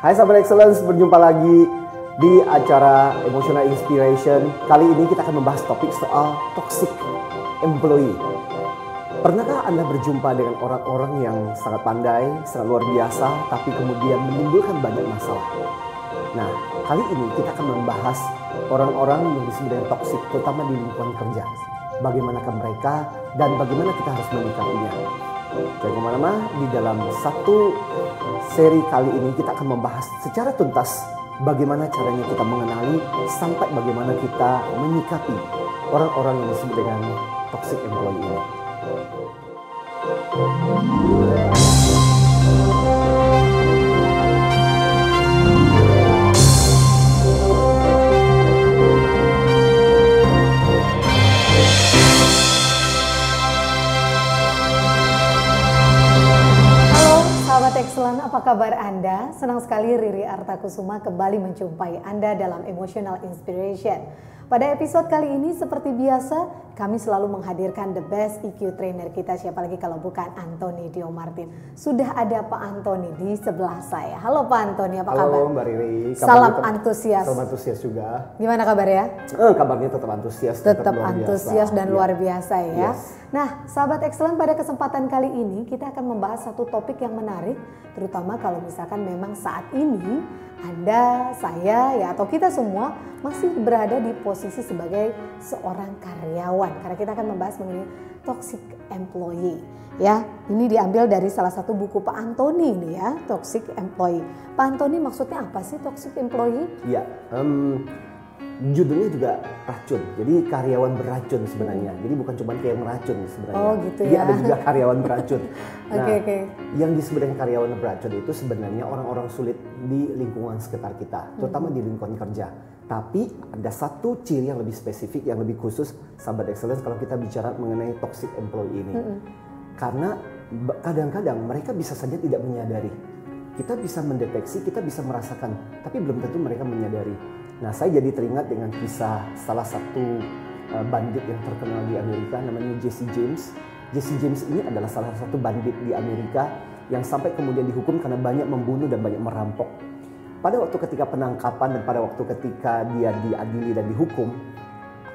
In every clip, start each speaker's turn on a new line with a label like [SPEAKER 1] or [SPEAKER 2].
[SPEAKER 1] Hai Sahabat Excellence, berjumpa lagi di acara Emotional Inspiration. Kali ini kita akan membahas topik soal toxic employee. Pernahkah Anda berjumpa dengan orang-orang yang sangat pandai, sangat luar biasa, tapi kemudian menimbulkan banyak masalah? Nah, kali ini kita akan membahas orang-orang yang disebut dengan toxic, terutama di lingkungan kerja. Bagaimanakah mereka dan bagaimana kita harus menyikapinya? Jangan kemana-mana, di dalam satu seri kali ini kita akan membahas secara tuntas bagaimana caranya kita mengenali sampai bagaimana kita menyikapi orang-orang yang disebut dengan toxic employee ini.
[SPEAKER 2] Excellent, apa kabar Anda? Senang sekali Riri Artakusuma kembali menjumpai Anda dalam Emotional Inspiration. Pada episode kali ini seperti biasa, kami selalu menghadirkan the best EQ trainer kita, siapa lagi kalau bukan Anthony Dio Martin. Sudah ada Pak Anthony di sebelah saya. Halo Pak Anthony, apa kabar?
[SPEAKER 1] Halo Mbak Riri.
[SPEAKER 2] Salam antusias.
[SPEAKER 1] Salam antusias juga.
[SPEAKER 2] Gimana kabarnya?
[SPEAKER 1] Kabarnya tetap antusias.
[SPEAKER 2] Tetap antusias dan luar biasa ya.
[SPEAKER 1] Yes.
[SPEAKER 2] Nah, sahabat excellent, pada kesempatan kali ini kita akan membahas satu topik yang menarik, terutama kalau misalkan memang saat ini Anda, saya, ya atau kita semua masih berada di posisi sebagai seorang karyawan. Karena kita akan membahas mengenai toxic employee. Ya, ini diambil dari salah satu buku Pak Anthony ini ya, toxic employee. Pak Anthony, maksudnya apa sih toxic employee?
[SPEAKER 1] Iya, judulnya juga racun, jadi karyawan beracun sebenarnya. Jadi bukan cuma kayak meracun sebenarnya.
[SPEAKER 2] Oh gitu ya.
[SPEAKER 1] Jadi ada juga karyawan beracun. Nah,
[SPEAKER 2] Okay.
[SPEAKER 1] yang disebut dengan karyawan beracun itu sebenarnya orang-orang sulit di lingkungan sekitar kita, terutama di lingkungan kerja. Tapi ada satu ciri yang lebih spesifik, yang lebih khusus, sahabat excellence, kalau kita bicara mengenai toxic employee ini. Karena kadang-kadang mereka bisa saja tidak menyadari. Kita bisa mendeteksi, kita bisa merasakan, tapi belum tentu mereka menyadari. Nah, saya jadi teringat dengan kisah salah satu bandit yang terkenal di Amerika, namanya Jesse James. Jesse James ini adalah salah satu bandit di Amerika yang sampai kemudian dihukum karena banyak membunuh dan banyak merampok. Pada waktu ketika penangkapan dan pada waktu ketika dia diadili dan dihukum,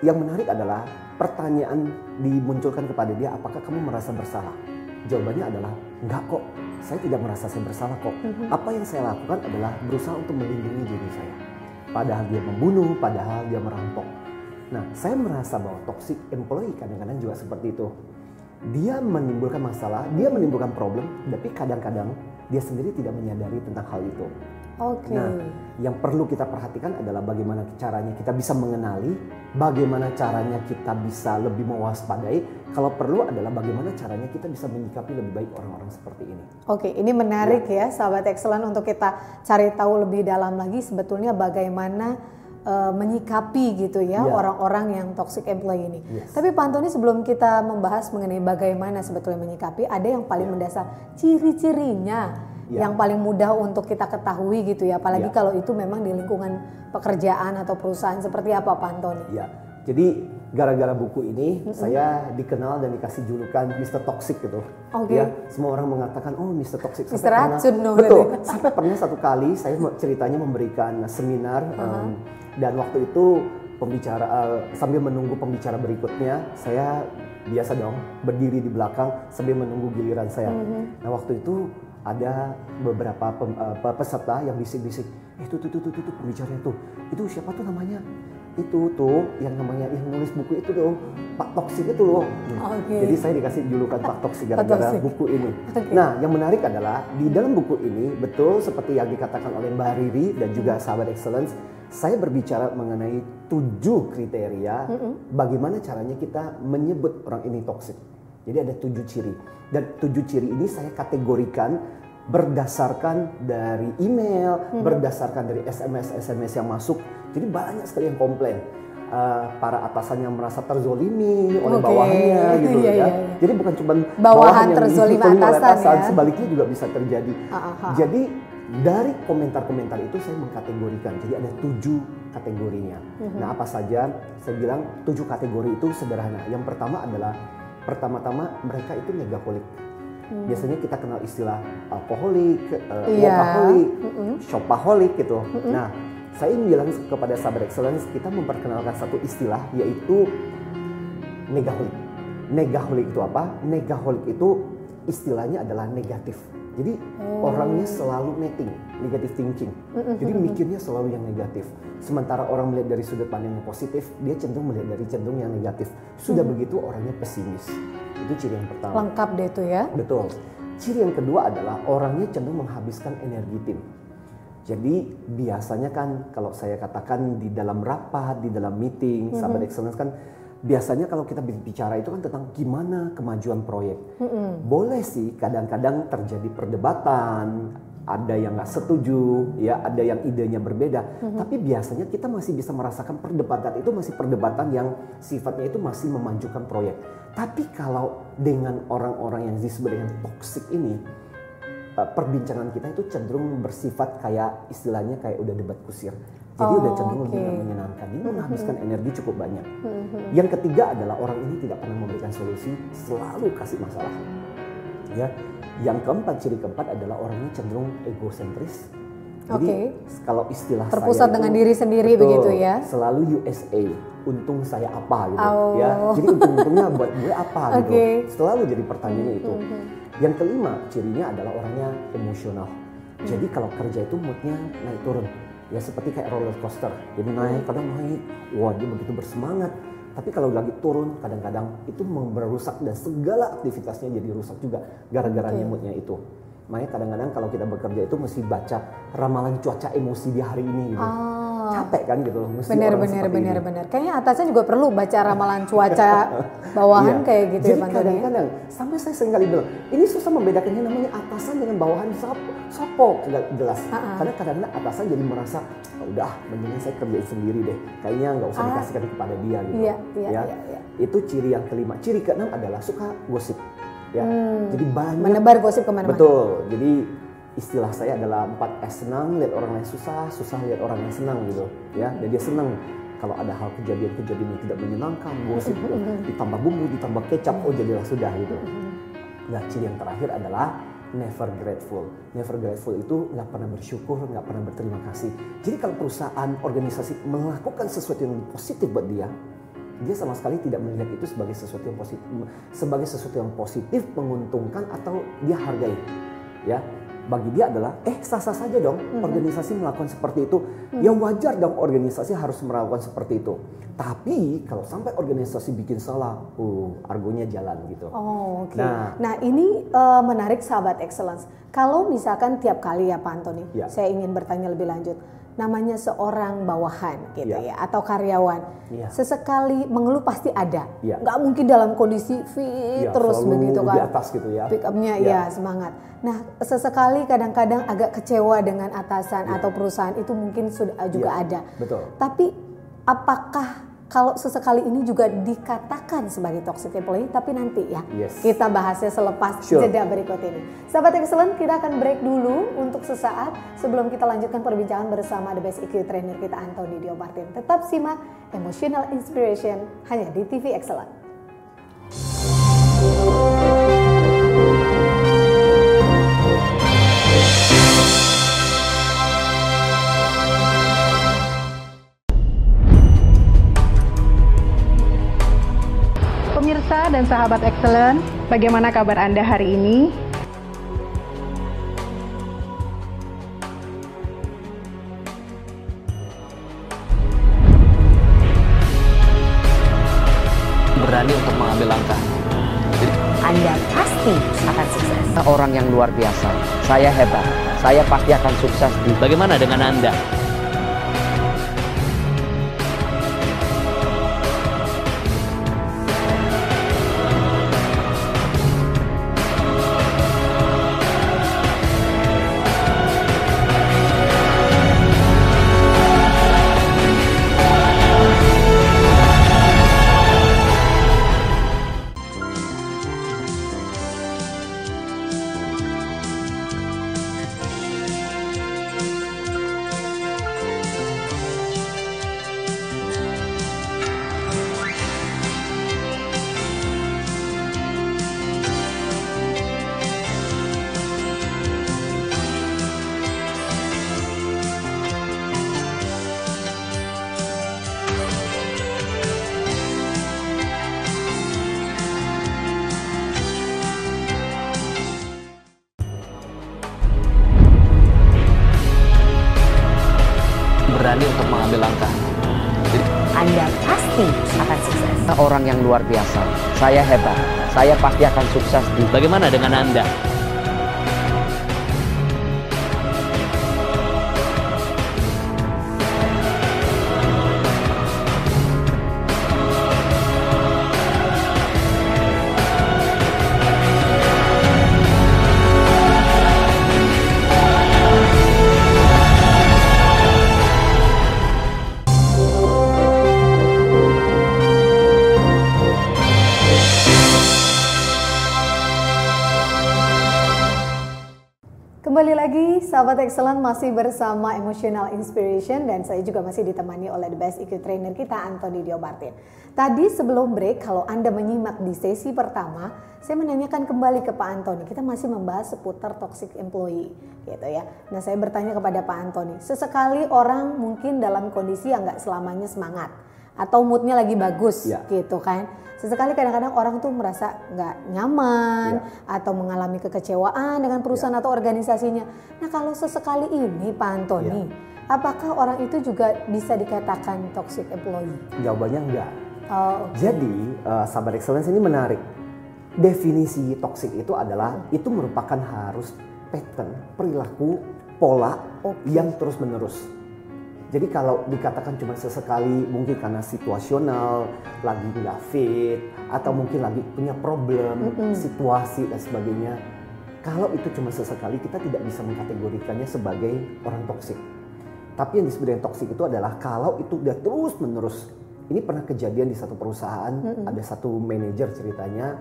[SPEAKER 1] yang menarik adalah pertanyaan dimunculkan kepada dia, apakah kamu merasa bersalah? Jawabannya adalah, enggak kok, saya tidak merasa saya bersalah kok. Apa yang saya lakukan adalah berusaha untuk melindungi diri saya. Padahal dia membunuh, padahal dia merampok. Nah, saya merasa bahwa toxic employee kadang-kadang juga seperti itu. Dia menimbulkan masalah, dia menimbulkan problem, tapi kadang-kadang dia sendiri tidak menyadari tentang hal itu.
[SPEAKER 2] Oke.
[SPEAKER 1] Nah, yang perlu kita perhatikan adalah bagaimana caranya kita bisa mengenali, bagaimana caranya kita bisa lebih mewaspadai, kalau perlu adalah bagaimana caranya kita bisa menyikapi lebih baik orang-orang seperti ini.
[SPEAKER 2] Oke, ini menarik ya sahabat excellent untuk kita cari tahu lebih dalam lagi sebetulnya bagaimana menyikapi gitu ya orang-orang yang toxic employee ini. Tapi Pak Anthony, sebelum kita membahas mengenai bagaimana sebetulnya menyikapi, ada yang paling mendasar, ciri-cirinya yang paling mudah untuk kita ketahui gitu ya, apalagi kalau itu memang di lingkungan pekerjaan atau perusahaan. Seperti apa Pak Anthony?
[SPEAKER 1] Ya, jadi gara-gara buku ini saya dikenal dan dikasih julukan Mr. Toxic gitu. Ya, semua orang mengatakan, oh Mr. Toxic.
[SPEAKER 2] Mr. Racun dong.
[SPEAKER 1] Betul, sampai pernah satu kali saya ceritanya memberikan seminar dan waktu itu pembicara sambil menunggu pembicara berikutnya, saya biasa dong berdiri di belakang sambil menunggu giliran saya. Nah, waktu itu ada beberapa peserta yang bisik-bisik, tuh pembicaranya tuh, itu siapa tuh namanya? Itu tuh yang namanya yang nulis buku itu tuh Pak Toxic itu loh. Jadi saya dikasih julukan Pak Toxic gara-gara buku ini. Nah, yang menarik adalah di dalam buku ini, betul seperti yang dikatakan oleh Mbak Riri dan juga sahabat excellence, saya berbicara mengenai 7 kriteria bagaimana caranya kita menyebut orang ini toxic. Jadi ada 7 ciri. Dan 7 ciri ini saya kategorikan berdasarkan dari email, berdasarkan dari SMS yang masuk. Jadi banyak sekali yang komplain. Para atasannya merasa terzolimi oleh bawahannya gitu ya. Jadi bukan cuma bawahan yang terzolimi oleh atasan, sebaliknya juga bisa terjadi. Jadi dari komentar-komentar itu saya mengkategorikan. Jadi ada 7 kategorinya. Nah, apa saja? Saya bilang 7 kategori itu sederhana. Yang pertama adalah pertama-tama mereka itu negaholik. Biasanya kita kenal istilah alkoholik, workaholic, shopaholic gitu. Nah, saya ingin bilang kepada sahabat excellence, kita memperkenalkan satu istilah yaitu negaholic. Negaholic itu apa? Negaholic itu istilahnya adalah negatif. Jadi orangnya selalu negative thinking. Jadi mikirnya selalu yang negatif. Sementara orang melihat dari sudut pandang yang positif, dia cenderung melihat dari cenderung yang negatif. Sudah begitu orangnya pesimis. Itu ciri yang pertama.
[SPEAKER 2] Lengkap deh itu ya.
[SPEAKER 1] Betul. Ciri yang kedua adalah orangnya cenderung menghabiskan energi tim. Jadi biasanya kan kalau saya katakan di dalam rapat, di dalam meeting, sahabat excellence kan biasanya kalau kita bicara itu kan tentang gimana kemajuan proyek. Boleh sih kadang-kadang terjadi perdebatan, ada yang nggak setuju, ya ada yang idenya berbeda. Tapi biasanya kita masih bisa merasakan perdebatan itu masih perdebatan yang sifatnya itu masih memajukan proyek. Tapi kalau dengan orang-orang yang disebut dengan toxic ini, perbincangan kita itu cenderung bersifat kayak istilahnya kayak udah debat kusir. Jadi udah cenderung lebih menyenangkan. Ini menghabiskan energi cukup banyak. Yang ketiga adalah orang ini tidak pernah memberikan solusi, selalu kasih masalah. Ya. Yang keempat, ciri keempat adalah orangnya cenderung egosentris. Jadi kalau istilah
[SPEAKER 2] terpusat
[SPEAKER 1] saya
[SPEAKER 2] dengan
[SPEAKER 1] itu,
[SPEAKER 2] diri sendiri
[SPEAKER 1] betul,
[SPEAKER 2] begitu ya.
[SPEAKER 1] Selalu USA, untung saya apa gitu ya. Jadi untung-untungnya buat gue apa gitu. Selalu jadi pertanyaannya itu. Yang kelima, cirinya adalah orangnya emosional. Jadi kalau kerja itu moodnya naik turun. Ya seperti kayak roller coaster. Jadi naik, kadang naik. Wah, dia begitu bersemangat. Tapi kalau lagi turun, kadang-kadang itu merusak dan segala aktivitasnya jadi rusak juga gara-gara moodnya itu. Makanya kadang-kadang kalau kita bekerja itu mesti baca ramalan cuaca emosi di hari ini gitu. Capek kan gitu loh.
[SPEAKER 2] Benar. Kayaknya atasnya juga perlu baca ramalan cuaca bawahan kayak gitu.
[SPEAKER 1] Jadi ya kadang-kadang sampai saya seringkali bilang, ini susah membedakannya namanya atasan dengan bawahan sopo jelas. Karena kadang-kadang atasan jadi merasa, udah mendingan saya kerjain sendiri deh. Kayaknya nggak usah dikasihkan kepada dia gitu. Iya. Itu ciri yang kelima. Ciri keenam adalah suka gosip. Ya, jadi banyak
[SPEAKER 2] menebar gosip kemana-mana.
[SPEAKER 1] Betul. Jadi istilah saya adalah 4S: senang lihat orang lain susah, susah lihat orang yang senang gitu. Ya, dan dia senang kalau ada hal kejadian yang tidak menyenangkan, gosip ditambah bumbu, ditambah kecap, jadilah sudah gitu. Nah, ciri yang terakhir adalah never grateful. Never grateful itu nggak pernah bersyukur, nggak pernah berterima kasih. Jadi kalau perusahaan, organisasi melakukan sesuatu yang positif buat dia sama sekali tidak melihat itu sebagai sesuatu yang positif, menguntungkan atau dia hargai. Ya, bagi dia adalah sah-sah saja dong organisasi melakukan seperti itu. Ya wajar dong organisasi harus melakukan seperti itu. Tapi kalau sampai organisasi bikin salah, argonya jalan gitu.
[SPEAKER 2] Nah ini menarik sahabat excellence. Kalau misalkan tiap kali ya Pak Antoni, saya ingin bertanya lebih lanjut. Namanya seorang bawahan gitu ya atau karyawan, sesekali mengeluh pasti ada, nggak mungkin dalam kondisi fit terus begitu kan,
[SPEAKER 1] di atas gitu ya,
[SPEAKER 2] pick up-nya semangat. Nah sesekali kadang-kadang agak kecewa dengan atasan atau perusahaan itu mungkin sudah juga ada.
[SPEAKER 1] Betul.
[SPEAKER 2] Tapi apakah kalau sesekali ini juga dikatakan sebagai toxic employee, tapi nanti ya kita bahasnya selepas jeda berikut ini. Sahabat Excellent, kita akan break dulu untuk sesaat sebelum kita lanjutkan perbincangan bersama the best EQ trainer kita Antoni Dio Martin. Tetap simak Emotional Inspiration hanya di TV Excellent.
[SPEAKER 3] Pemirsa dan sahabat Excellent, bagaimana kabar Anda hari ini?
[SPEAKER 4] Berani untuk mengambil langkah.
[SPEAKER 5] Anda pasti akan sukses.
[SPEAKER 4] Orang yang luar biasa. Saya hebat. Saya pasti akan sukses. Bagaimana dengan Anda? berani untuk mengambil langkah.
[SPEAKER 5] Anda pasti akan sukses.
[SPEAKER 4] Orang yang luar biasa. Saya hebat. Saya pasti akan sukses di...
[SPEAKER 6] Bagaimana dengan Anda?
[SPEAKER 2] Kembali lagi sahabat Excellent, masih bersama Emotional Inspiration dan saya juga masih ditemani oleh the best EQ trainer kita, Anthony Diobartin. Tadi sebelum break, kalau Anda menyimak di sesi pertama, saya menanyakan kembali ke Pak Anthony. Kita masih membahas seputar toxic employee gitu ya. Nah, saya bertanya kepada Pak Anthony, sesekali orang mungkin dalam kondisi yang nggak selamanya semangat atau moodnya lagi bagus gitu kan. Sesekali kadang-kadang orang tuh merasa nggak nyaman atau mengalami kekecewaan dengan perusahaan atau organisasinya. Nah, kalau sesekali ini Pak Anthony, apakah orang itu juga bisa dikatakan toxic employee?
[SPEAKER 1] Jawabannya enggak.
[SPEAKER 2] Oh, okay.
[SPEAKER 1] Jadi sahabat Excellence ini menarik. Definisi toxic itu adalah itu merupakan harus pattern, perilaku, pola yang terus-menerus. Jadi kalau dikatakan cuma sesekali mungkin karena situasional, lagi nggak fit, atau mungkin lagi punya problem, situasi dan sebagainya. Kalau itu cuma sesekali, kita tidak bisa mengkategorikannya sebagai orang toksik. Tapi yang disebut dengan toksik itu adalah kalau itu udah terus menerus. Ini pernah kejadian di satu perusahaan, ada satu manajer ceritanya,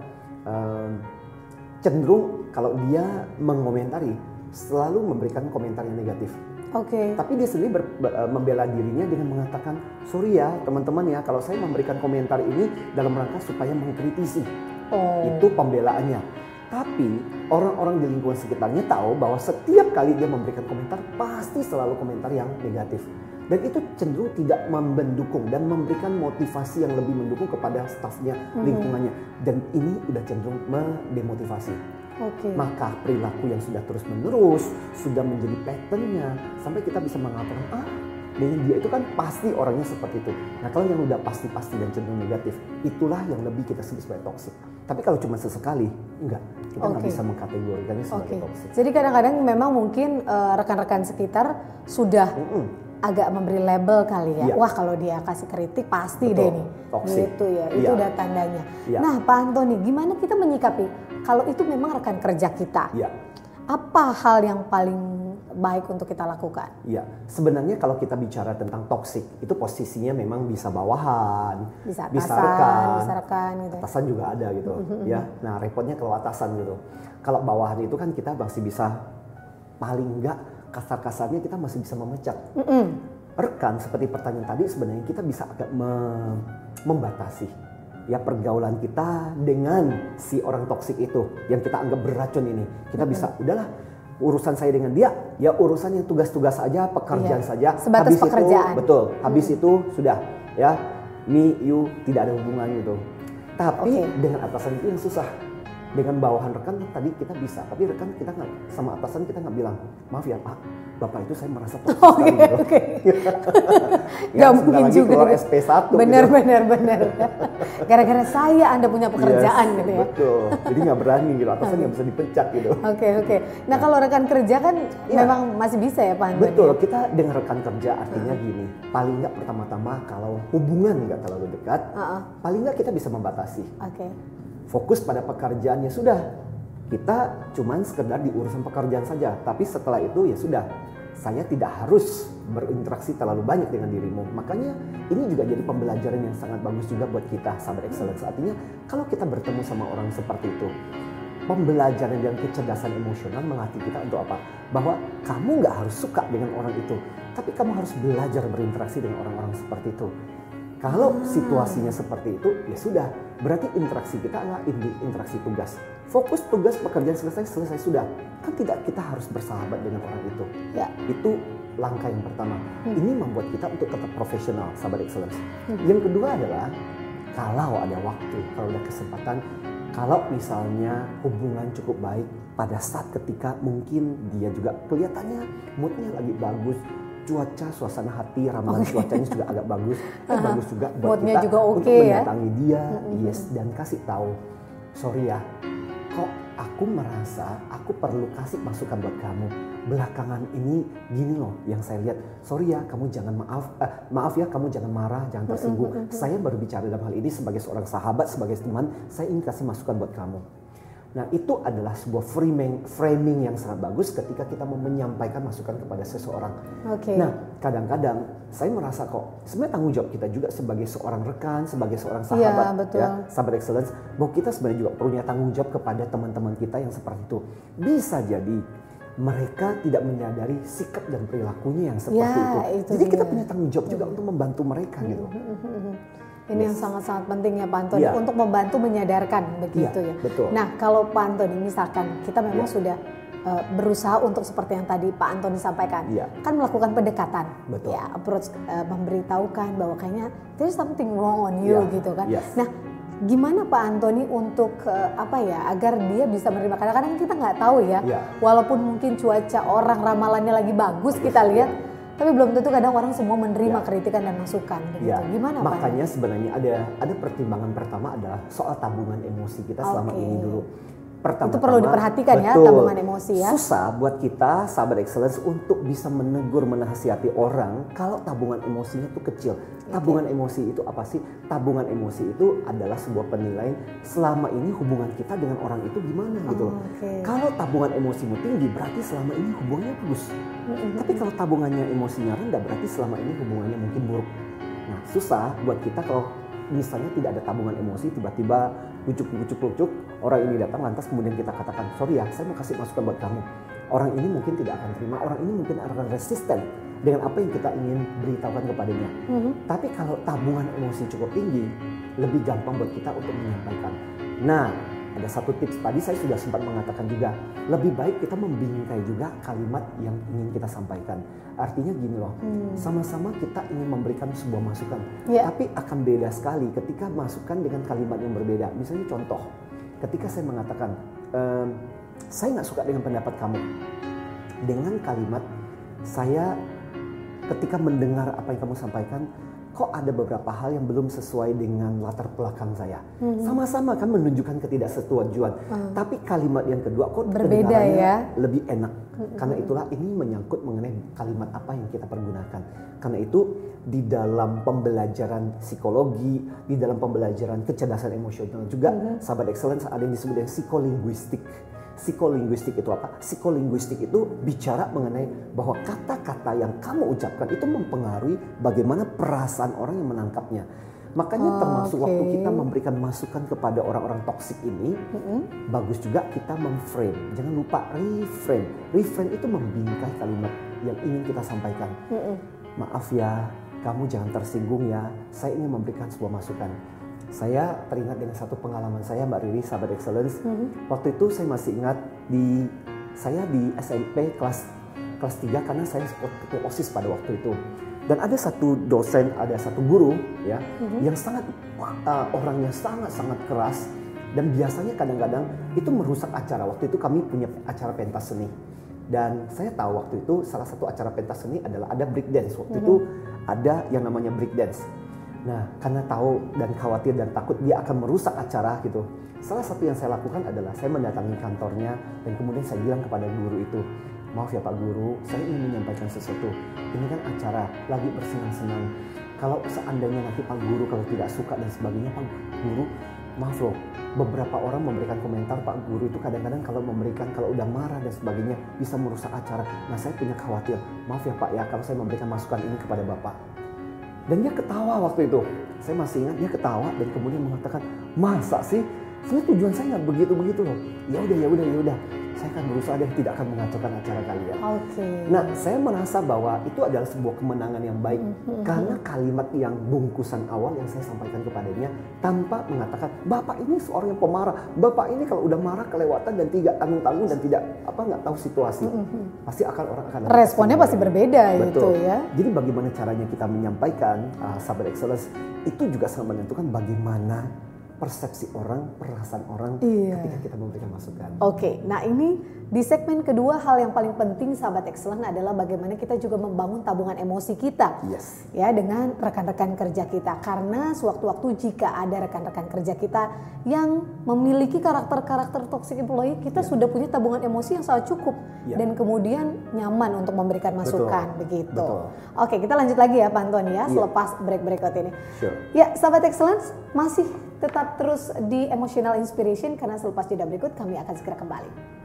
[SPEAKER 1] cenderung kalau dia mengomentari, selalu memberikan komentar yang negatif.
[SPEAKER 2] Oke.
[SPEAKER 1] Tapi dia sendiri membela dirinya dengan mengatakan, sorry ya teman-teman ya, kalau saya memberikan komentar ini dalam rangka supaya mengkritisi. Itu pembelaannya. Tapi orang-orang di lingkungan sekitarnya tahu bahwa setiap kali dia memberikan komentar, pasti selalu komentar yang negatif. Dan itu cenderung tidak mendukung dan memberikan motivasi yang lebih mendukung kepada stafnya, lingkungannya. Dan ini udah cenderung mendemotivasi. Maka perilaku yang sudah terus menerus sudah menjadi patternnya sampai kita bisa mengatakan dengan dia itu kan pasti orangnya seperti itu. Nah, kalau yang udah pasti-pasti dan cenderung negatif, itulah yang lebih kita sebut sebagai toksik. Tapi kalau cuma sesekali, enggak, kita nggak bisa mengkategorikannya sebagai toksik.
[SPEAKER 2] Jadi kadang-kadang memang mungkin rekan-rekan sekitar sudah agak memberi label kali ya. Wah, kalau dia kasih kritik pasti deh nih.
[SPEAKER 1] Toxic.
[SPEAKER 2] Gitu ya. Itu udah tandanya. Nah, Pak Anthony, gimana kita menyikapi kalau itu memang rekan kerja kita? Apa hal yang paling baik untuk kita lakukan? Ya,
[SPEAKER 1] sebenarnya kalau kita bicara tentang toxic, itu posisinya memang bisa bawahan,
[SPEAKER 2] bisa
[SPEAKER 1] rekan,
[SPEAKER 2] gitu.
[SPEAKER 1] Atasan juga ada gitu. Ya, nah repotnya kalau atasan gitu. Kalau bawahan itu kan kita masih bisa, paling enggak kasar-kasarnya kita masih bisa memecat. Rekan seperti pertanyaan tadi sebenarnya kita bisa agak membatasi ya pergaulan kita dengan si orang toksik itu yang kita anggap beracun ini. Kita bisa udahlah, urusan saya dengan dia ya urusan yang tugas-tugas saja, pekerjaan saja.
[SPEAKER 2] Sebatas
[SPEAKER 1] habis
[SPEAKER 2] pekerjaan.
[SPEAKER 1] Itu betul. Habis itu sudah ya, me you tidak ada hubungan gitu. Tapi dengan atasan itu yang susah. Dengan bawahan rekan tadi kita bisa, tapi rekan kita nggak, sama atasan kita nggak bilang, maaf ya Pak, Bapak itu saya merasa toksik sekali gitu.
[SPEAKER 2] Gak mungkin
[SPEAKER 1] lagi
[SPEAKER 2] juga.
[SPEAKER 1] Keluar SP1
[SPEAKER 2] bener.
[SPEAKER 1] gitu.
[SPEAKER 2] Gara-gara saya Anda punya pekerjaan gitu ya.
[SPEAKER 1] Betul, jadi nggak berani gitu, atasan nggak bisa dipecat gitu.
[SPEAKER 2] Oke. Nah kalau rekan kerja kan memang masih bisa ya Pak Anthony?
[SPEAKER 1] Betul, kita dengan rekan kerja artinya gini, paling nggak pertama-tama kalau hubungan nggak terlalu dekat, paling nggak kita bisa membatasi. Fokus pada pekerjaannya sudah, kita cuman sekedar di urusan pekerjaan saja. Tapi setelah itu ya sudah, saya tidak harus berinteraksi terlalu banyak dengan dirimu. Makanya ini juga jadi pembelajaran yang sangat bagus juga buat kita sahabat Excellence. Artinya kalau kita bertemu sama orang seperti itu, pembelajaran dan kecerdasan emosional melatih kita untuk apa? Bahwa kamu nggak harus suka dengan orang itu, tapi kamu harus belajar berinteraksi dengan orang-orang seperti itu. Kalau situasinya seperti itu, ya sudah. Berarti interaksi kita adalah interaksi tugas. Fokus tugas, pekerjaan selesai sudah. Kan tidak kita harus bersahabat dengan orang itu. Ya, itu langkah yang pertama. Ini membuat kita untuk tetap profesional, sahabat Excellence. Yang kedua adalah, kalau ada waktu, kalau ada kesempatan, kalau misalnya hubungan cukup baik pada saat ketika mungkin dia juga kelihatannya moodnya lagi bagus, cuaca, suasana hati, ramalan cuacanya juga agak bagus. Bagus juga buat
[SPEAKER 2] Moodnya
[SPEAKER 1] kita
[SPEAKER 2] juga
[SPEAKER 1] untuk
[SPEAKER 2] oke ya.
[SPEAKER 1] mendatangi dia, yes, dan kasih tahu, sorry ya, kok aku merasa aku perlu kasih masukan buat kamu. Belakangan ini gini loh yang saya lihat. Sorry ya, kamu jangan maaf ya, kamu jangan marah, jangan tersinggung. Saya baru bicara dalam hal ini sebagai seorang sahabat, sebagai teman. Saya ingin kasih masukan buat kamu. Nah, itu adalah sebuah framing yang sangat bagus ketika kita mau menyampaikan masukan kepada seseorang.
[SPEAKER 2] Oke.
[SPEAKER 1] Nah, kadang-kadang saya merasa kok sebenarnya tanggung jawab kita juga sebagai seorang rekan, sebagai seorang sahabat,
[SPEAKER 2] Iya, betul.
[SPEAKER 1] sahabat excellence, bahwa kita sebenarnya juga punya tanggung jawab kepada teman-teman kita yang seperti itu. Bisa jadi mereka tidak menyadari sikap dan perilakunya yang seperti itu. Jadi kita punya tanggung jawab juga untuk membantu mereka gitu.
[SPEAKER 2] Ini yang sangat-sangat penting ya Pak Antoni untuk membantu menyadarkan begitu ya.
[SPEAKER 1] Betul.
[SPEAKER 2] Nah kalau Pak Antoni misalkan kita memang sudah berusaha untuk seperti yang tadi Pak Antoni sampaikan, kan melakukan pendekatan, ya approach, memberitahukan bahwa kayaknya there's something wrong on you gitu kan. Nah gimana Pak Antoni untuk agar dia bisa menerima, kadang-kadang kita nggak tahu ya, walaupun mungkin cuaca orang ramalannya lagi bagus kita lihat. Tapi belum tentu kadang orang semua menerima kritikan dan masukan begitu. Gimana Pak?
[SPEAKER 1] Makanya sebenarnya ada pertimbangan pertama adalah soal tabungan emosi kita selama ini dulu.
[SPEAKER 2] Itu perlu diperhatikan ya, tabungan emosi ya.
[SPEAKER 1] Susah buat kita sahabat excellence untuk bisa menegur, menasihati orang kalau tabungan emosinya itu kecil. Tabungan emosi itu apa sih? Tabungan emosi itu adalah sebuah penilaian selama ini hubungan kita dengan orang itu gimana gitu. Kalau tabungan emosimu tinggi berarti selama ini hubungannya bagus. Tapi kalau tabungannya emosinya rendah berarti selama ini hubungannya mungkin buruk. Nah, susah buat kita kalau misalnya tidak ada tabungan emosi, tiba-tiba pucuk, orang ini datang lantas kemudian kita katakan, sorry ya, saya mau kasih masukan buat kamu. Orang ini mungkin tidak akan terima, orang ini mungkin akan resisten dengan apa yang kita ingin beritahukan kepadanya. Tapi kalau tabungan emosi cukup tinggi, lebih gampang buat kita untuk menyampaikan. Nah, ada satu tips tadi saya sudah sempat mengatakan juga, lebih baik kita membingkai juga kalimat yang ingin kita sampaikan. Artinya gini loh, sama-sama kita ingin memberikan sebuah masukan, tapi akan beda sekali ketika masukan dengan kalimat yang berbeda. Misalnya contoh, ketika saya mengatakan, saya nggak suka dengan pendapat kamu, dengan kalimat saya ketika mendengar apa yang kamu sampaikan, kok ada beberapa hal yang belum sesuai dengan latar belakang saya. Sama-sama kan menunjukkan ketidaksetujuan. Tapi kalimat yang kedua kok
[SPEAKER 2] berbeda ya,
[SPEAKER 1] lebih enak. Karena itulah ini menyangkut mengenai kalimat apa yang kita pergunakan. Karena itu di dalam pembelajaran psikologi, di dalam pembelajaran kecerdasan emosional juga, sahabat excellence ada yang disebut dengan psikolinguistik. Psikolinguistik itu apa? Psikolinguistik itu bicara mengenai bahwa kata-kata yang kamu ucapkan itu mempengaruhi bagaimana perasaan orang yang menangkapnya. Makanya termasuk waktu kita memberikan masukan kepada orang-orang toksik ini, bagus juga kita memframe. Jangan lupa reframe. Reframe itu membingkai kalimat yang ingin kita sampaikan. Maaf ya, kamu jangan tersinggung ya. Saya ingin memberikan sebuah masukan. Saya teringat dengan satu pengalaman saya, Mbak Riri, sahabat excellence. Waktu itu saya masih ingat saya di SMP kelas 3 karena saya ketua OSIS pada waktu itu. Dan ada satu dosen, ada satu guru ya, yang sangat orangnya sangat keras dan biasanya kadang-kadang itu merusak acara. Waktu itu kami punya acara pentas seni. Dan saya tahu waktu itu salah satu acara pentas seni adalah ada break dance. Waktu itu ada yang namanya break dance. Nah, karena tahu dan khawatir dan takut dia akan merusak acara gitu. Salah satu yang saya lakukan adalah saya mendatangi kantornya dan kemudian saya bilang kepada guru itu, maaf ya Pak Guru, saya ingin menyampaikan sesuatu. Ini kan acara lagi bersenang-senang. Kalau seandainya nanti Pak Guru kalau tidak suka dan sebagainya, Pak Guru, maaf loh. Beberapa orang memberikan komentar Pak Guru itu kadang-kadang kalau udah marah dan sebagainya bisa merusak acara. Nah, saya punya khawatir. Maaf ya Pak ya kalau saya memberikan masukan ini kepada Bapak. Dan dia ketawa waktu itu. Saya masih ingat dia ketawa dan kemudian mengatakan, masa sih? Sebenarnya tujuan saya nggak begitu loh. Ya udah. Saya akan berusaha dan tidak akan mengacaukan acara kalian. Nah, saya merasa bahwa itu adalah sebuah kemenangan yang baik karena kalimat yang bungkusan awal yang saya sampaikan kepadanya tanpa mengatakan, Bapak ini seorang yang pemarah. Bapak ini kalau udah marah kelewatan dan tidak tanggung-tanggung dan tidak nggak tahu situasi. Pasti orang akan
[SPEAKER 2] responnya pasti berbeda. Betul. Itu ya.
[SPEAKER 1] Jadi bagaimana caranya kita menyampaikan sahabat excellence itu juga sangat menentukan bagaimana persepsi orang, perasaan orang ketika kita memberikan masukan.
[SPEAKER 2] Oke, nah ini Di segmen kedua, hal yang paling penting sahabat excellent adalah bagaimana kita juga membangun tabungan emosi kita.
[SPEAKER 1] Yes.
[SPEAKER 2] Ya, dengan rekan-rekan kerja kita. Karena sewaktu-waktu jika ada rekan-rekan kerja kita yang memiliki karakter-karakter toxic employee, kita sudah punya tabungan emosi yang sangat cukup dan kemudian nyaman untuk memberikan masukan. Begitu.
[SPEAKER 1] Betul.
[SPEAKER 2] Oke, kita lanjut lagi ya Pak Antoni ya, selepas break berikut ini.
[SPEAKER 1] Sure.
[SPEAKER 2] Ya, sahabat excellence, masih tetap terus di Emotional Inspiration karena selepas jeda berikut kami akan segera kembali.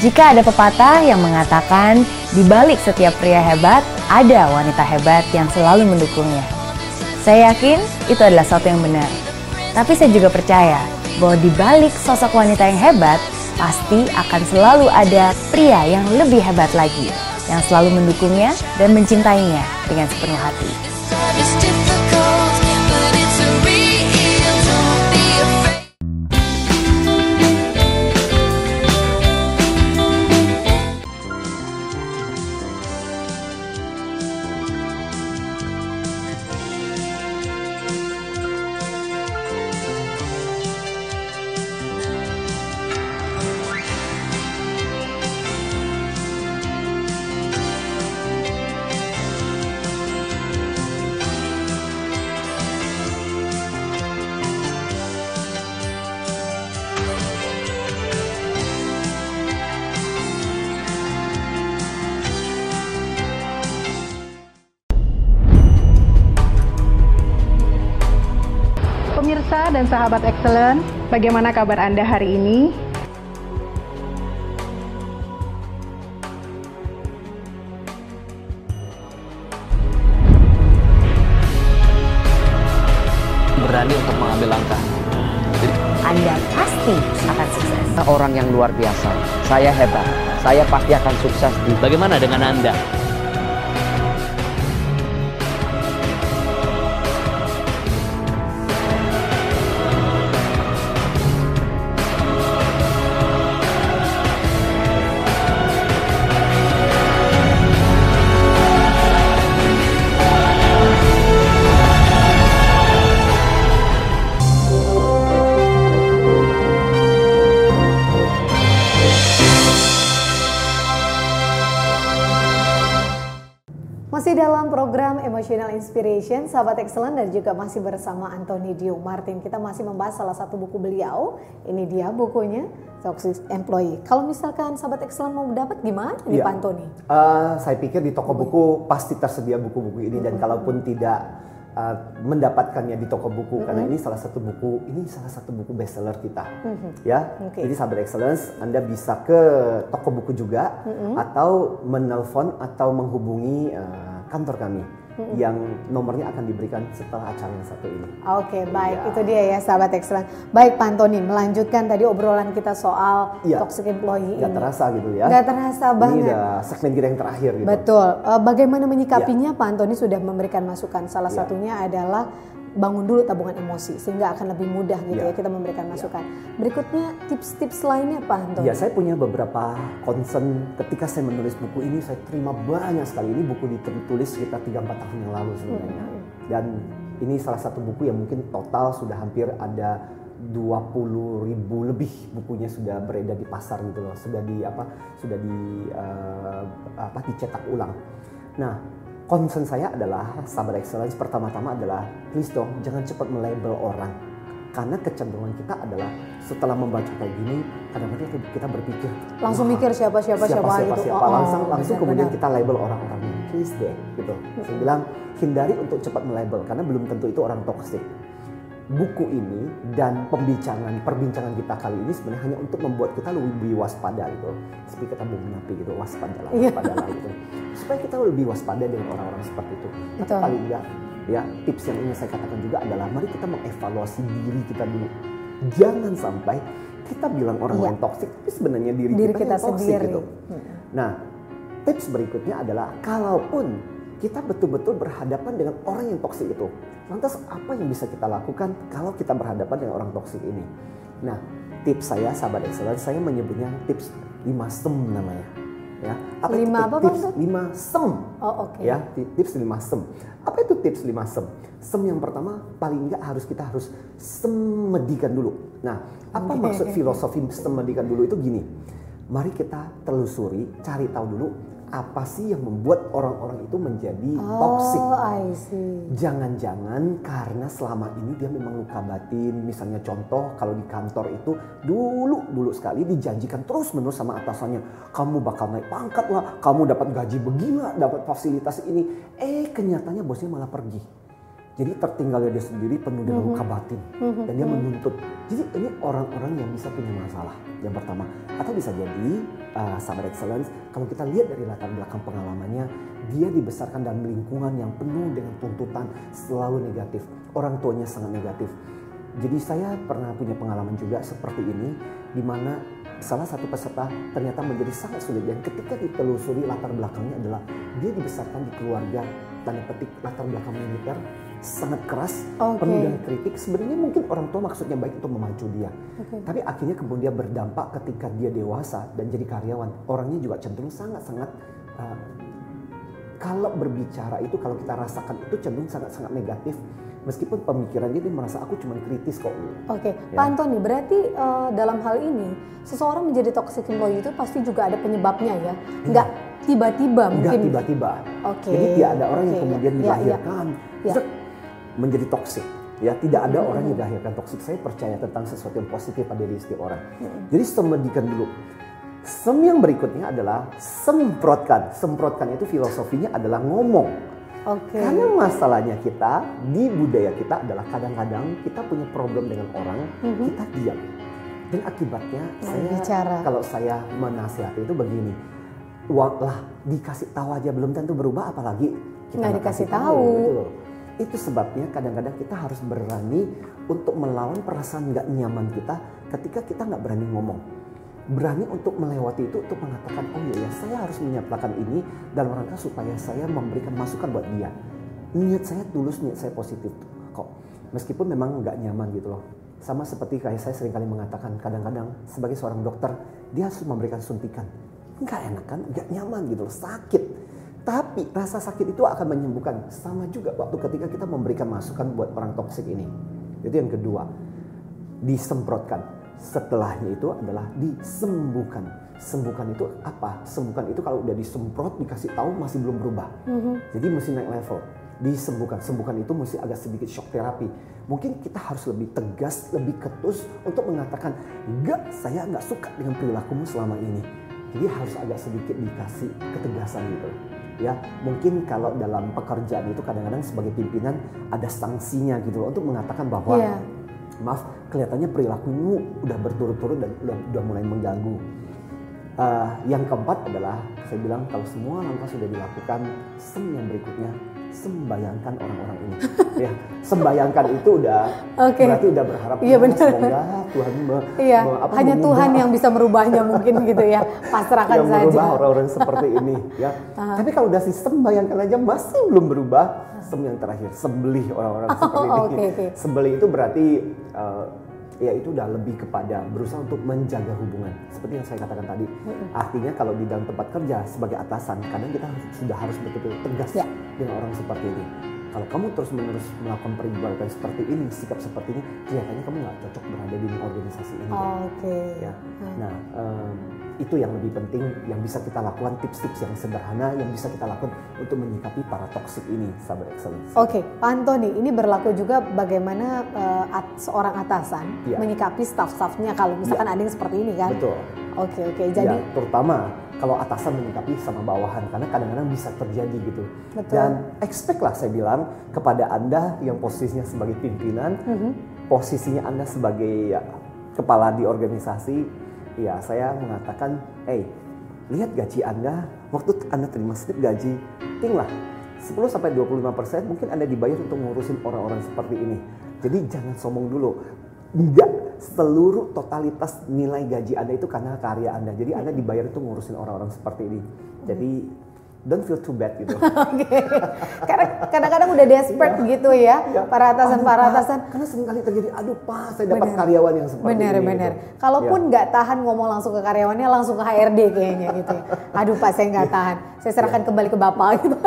[SPEAKER 5] Jika ada pepatah yang mengatakan di balik setiap pria hebat ada wanita hebat yang selalu mendukungnya. Saya yakin itu adalah sesuatu yang benar. Tapi saya juga percaya bahwa di balik sosok wanita yang hebat pasti akan selalu ada pria yang lebih hebat lagi yang selalu mendukungnya dan mencintainya dengan sepenuh hati.
[SPEAKER 3] Pemirsa dan sahabat excellent, bagaimana kabar Anda hari ini?
[SPEAKER 4] Berani untuk mengambil langkah.
[SPEAKER 5] Anda pasti akan sukses.
[SPEAKER 4] Orang yang luar biasa. Saya hebat. Saya pasti akan sukses. Bagaimana dengan Anda?
[SPEAKER 2] Masih dalam program Emotional Inspiration, sahabat excellent, dan juga masih bersama Antoni Dio Martin. Kita masih membahas salah satu buku beliau. Ini dia bukunya, Toxic Employee. Kalau misalkan sahabat excellent mau dapat gimana nih Pak Antoni?
[SPEAKER 1] Saya pikir di toko buku pasti tersedia buku-buku ini, dan kalaupun tidak mendapatkannya di toko buku, karena ini salah satu buku bestseller kita. Ya, jadi sahabat excellence, Anda bisa ke toko buku juga atau menelpon atau menghubungi kantor kami yang nomornya akan diberikan setelah acara yang satu ini.
[SPEAKER 2] Oke, baik, itu dia ya sahabat excellent. Baik Pak Antoni, melanjutkan tadi obrolan kita soal toxic employee
[SPEAKER 1] Gak
[SPEAKER 2] ini.
[SPEAKER 1] terasa gitu ya.
[SPEAKER 2] Gak terasa banget.
[SPEAKER 1] Ini udah segmen kita yang terakhir gitu.
[SPEAKER 2] Betul. Bagaimana menyikapinya Pak Antoni sudah memberikan masukan. Salah satunya adalah bangun dulu tabungan emosi sehingga akan lebih mudah gitu ya kita memberikan masukan. Berikutnya tips-tips lainnya Pak Antoni.
[SPEAKER 1] Ya, saya punya beberapa concern ketika saya menulis buku ini. Saya terima banyak sekali. Ini buku ditulis sekitar 3-4 tahun yang lalu sebenarnya. Dan ini salah satu buku yang mungkin total sudah hampir ada 20.000 lebih bukunya sudah beredar di pasar gitu loh. Sudah dicetak ulang. Nah, concern saya adalah, sahabat excellence, pertama-tama adalah please dong jangan cepat melabel orang, karena kecenderungan kita adalah setelah membaca kayak gini kadang-kadang kita berpikir
[SPEAKER 2] langsung mikir siapa gitu.
[SPEAKER 1] Langsung kemudian kita label orang-orangnya. Please deh gitu. Saya bilang hindari untuk cepat melabel karena belum tentu itu orang toksik. Buku ini dan perbincangan kita kali ini sebenarnya hanya untuk membuat kita lebih waspada gitu. Seperti kita mau menapi gitu, waspadalah gitu. Supaya kita lebih waspada dengan orang-orang seperti itu. Tapi paling enggak, ya tips yang ingin saya katakan juga adalah mari kita mengevaluasi diri kita dulu. Jangan sampai kita bilang orang lain toksik, tapi sebenarnya diri kita yang toksik gitu. Nah, tips berikutnya adalah kalaupun kita betul-betul berhadapan dengan orang yang toksik itu, lantas apa yang bisa kita lakukan kalau kita berhadapan dengan orang toksik ini? Nah, tips saya, sahabat excellence, saya menyebutnya tips 5 SEM namanya. Ya, apa
[SPEAKER 2] 5
[SPEAKER 1] itu
[SPEAKER 2] apa,
[SPEAKER 1] tips
[SPEAKER 2] Bang?
[SPEAKER 1] 5 SEM?
[SPEAKER 2] Oh, oke.
[SPEAKER 1] Ya, tips 5 SEM. Apa itu tips 5 SEM? SEM yang pertama paling enggak kita harus semedikan dulu. Nah, apa maksud filosofi semedikan dulu itu gini. Mari kita telusuri, cari tahu dulu apa sih yang membuat orang-orang itu menjadi toksik.
[SPEAKER 2] I see.
[SPEAKER 1] Jangan-jangan karena selama ini dia memang luka batin. Misalnya contoh kalau di kantor itu dulu sekali dijanjikan terus-menerus sama atasannya, kamu bakal naik pangkat lah, kamu dapat gaji begini, dapat fasilitas ini. Kenyataannya bosnya malah pergi. Jadi tertinggalnya dia sendiri penuh dengan luka batin dan dia menuntut. Jadi ini orang-orang yang bisa punya masalah yang pertama. Atau bisa jadi sahabat excellence, kalau kita lihat dari latar belakang pengalamannya, dia dibesarkan dalam lingkungan yang penuh dengan tuntutan selalu negatif. Orang tuanya sangat negatif. Jadi saya pernah punya pengalaman juga seperti ini, di mana salah satu peserta ternyata menjadi sangat sulit. Dan ketika ditelusuri latar belakangnya adalah dia dibesarkan di keluarga tanda petik latar belakang militer, sangat keras, penuh dengan kritik. Sebenarnya mungkin orang tua maksudnya baik untuk memacu dia. Tapi akhirnya kemudian berdampak ketika dia dewasa dan jadi karyawan. Orangnya juga cenderung sangat-sangat, kalau berbicara itu, kalau kita rasakan itu cenderung sangat-sangat negatif. Meskipun pemikirannya dia merasa aku cuma kritis kok.
[SPEAKER 2] Oke, Pak Antoni, berarti dalam hal ini seseorang menjadi toxic employee itu pasti juga ada penyebabnya ya? Enggak tiba-tiba mungkin?
[SPEAKER 1] Enggak tiba-tiba. Jadi tidak ada orang yang kemudian dilahirkan menjadi toksik. Ya, tidak ada orang yang dilahirkan toksik. Saya percaya tentang sesuatu yang positif pada diri setiap orang. Jadi semedikan dulu. Sem yang berikutnya adalah semprotkan. Semprotkan itu filosofinya adalah ngomong. Karena masalahnya kita di budaya kita adalah kadang-kadang kita punya problem dengan orang, kita diam. Dan akibatnya kalau saya menasihati itu begini, lah dikasih tahu aja belum tentu berubah, apalagi kita nggak dikasih tahu. Gitu. Itu sebabnya kadang-kadang kita harus berani untuk melawan perasaan nggak nyaman kita ketika kita nggak berani ngomong. Berani untuk melewati itu, untuk mengatakan, oh iya saya harus menyatakan ini dalam rangka supaya saya memberikan masukan buat dia. Niat saya tulus, niat saya positif kok. Meskipun memang nggak nyaman gitu loh. Sama seperti kayak saya seringkali mengatakan, kadang-kadang sebagai seorang dokter, dia harus memberikan suntikan. Nggak enak kan, nggak nyaman gitu loh, sakit. Tapi rasa sakit itu akan menyembuhkan. Sama juga waktu ketika kita memberikan masukan buat orang toksik ini. Itu yang kedua, disemprotkan. Setelahnya itu adalah disembuhkan. Sembuhkan itu apa? Sembuhkan itu kalau udah disemprot, dikasih tahu masih belum berubah. Jadi mesti naik level. Disembuhkan. Sembuhkan itu mesti agak sedikit shock terapi. Mungkin kita harus lebih tegas, lebih ketus untuk mengatakan, enggak, saya nggak suka dengan perilakumu selama ini. Jadi harus agak sedikit dikasih ketegasan gitu. Ya, mungkin kalau dalam pekerjaan itu kadang-kadang sebagai pimpinan ada sanksinya gitu loh, untuk mengatakan bahwa maaf, kelihatannya perilakumu udah berturut-turut dan udah mulai mengganggu. Yang keempat adalah, saya bilang kalau semua langkah sudah dilakukan, sem yang berikutnya, sembayangkan orang-orang ini. Ya, sembayangkan itu udah berarti udah berharap semoga Tuhan
[SPEAKER 2] hanya Tuhan yang bisa merubahnya mungkin gitu ya. Pasrahkan
[SPEAKER 1] yang
[SPEAKER 2] saja.
[SPEAKER 1] Merubah orang-orang seperti ini ya. Tapi kalau udah sistem bayangkan aja masih belum berubah. Sem yang terakhir, sembelih orang-orang seperti ini. Sembelih itu berarti ya itu udah lebih kepada berusaha untuk menjaga hubungan. Seperti yang saya katakan tadi. Artinya kalau di dalam tempat kerja sebagai atasan, kadang kita sudah harus betul-betul tegas dengan orang seperti ini. Kalau kamu terus-menerus melakukan perbuatan seperti ini, sikap seperti ini, kelihatannya kamu nggak cocok berada di organisasi ini. Ya. Nah, itu yang lebih penting yang bisa kita lakukan, tips-tips yang sederhana yang bisa kita lakukan untuk menyikapi para toksik ini, sahabat excellence.
[SPEAKER 2] Pak Antoni, ini berlaku juga bagaimana seorang atasan menyikapi staff-staffnya kalau misalkan ada yang seperti ini kan?
[SPEAKER 1] Betul.
[SPEAKER 2] Jadi
[SPEAKER 1] terutama kalau atasan menyikapi sama bawahan, karena kadang-kadang bisa terjadi gitu.
[SPEAKER 2] Betul.
[SPEAKER 1] Dan expect lah saya bilang kepada Anda yang posisinya sebagai pimpinan, posisinya Anda sebagai kepala di organisasi. Ya, saya mengatakan, lihat gaji Anda, waktu Anda terima slip gaji, tinglah 10-25% mungkin Anda dibayar untuk ngurusin orang-orang seperti ini. Jadi jangan sombong dulu. Enggak seluruh totalitas nilai gaji Anda itu karena karya Anda. Jadi Anda dibayar untuk ngurusin orang-orang seperti ini. Jadi don't feel too bad gitu.
[SPEAKER 2] Oke. Karena kadang-kadang udah desperate gitu ya, para atasan.
[SPEAKER 1] Karena seringkali terjadi, aduh Pak, saya dapat karyawan yang seperti ini.
[SPEAKER 2] Bener. Kalaupun nggak tahan ngomong langsung ke karyawannya, langsung ke HRD kayaknya gitu ya. Aduh Pak, saya nggak tahan, saya serahkan kembali ke Bapak gitu.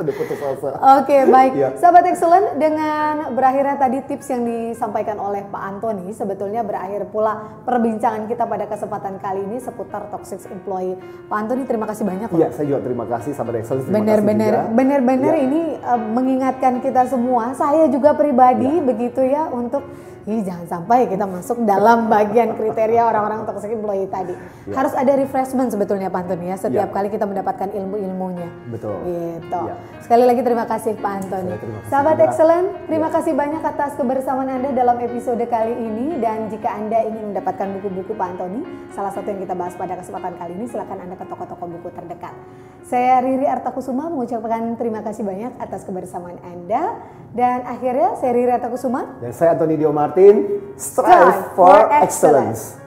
[SPEAKER 1] Udah putus asa.
[SPEAKER 2] Oke, baik. Sahabat Excellent, dengan berakhirnya tadi tips yang disampaikan oleh Pak Antoni, sebetulnya berakhir pula perbincangan kita pada kesempatan kali ini seputar toxic employee. Pak Antoni, terima kasih banyak loh.
[SPEAKER 1] Iya, saya juga terima kasih sahabat Excellent.
[SPEAKER 2] Bener-bener ini mengingatkan kita semua, saya juga pribadi begitu ya, untuk jangan sampai kita masuk dalam bagian kriteria orang-orang toxic employee tadi. Harus ada refreshment sebetulnya Pak Antoni ya, setiap kali kita mendapatkan ilmu-ilmunya.
[SPEAKER 1] Betul.
[SPEAKER 2] Gitu. Sekali lagi terima kasih Pak Antoni. Sahabat Excellent, terima kasih banyak atas kebersamaan Anda dalam episode kali ini. Dan jika Anda ingin mendapatkan buku-buku Pak Antoni, salah satu yang kita bahas pada kesempatan kali ini, silakan Anda ke toko-toko buku terdekat. Saya Riri Artakusuma mengucapkan terima kasih banyak atas kebersamaan Anda. Dan akhirnya saya Riri Artakusuma.
[SPEAKER 1] Dan saya Antoni Dio Martin. Strive for excellence.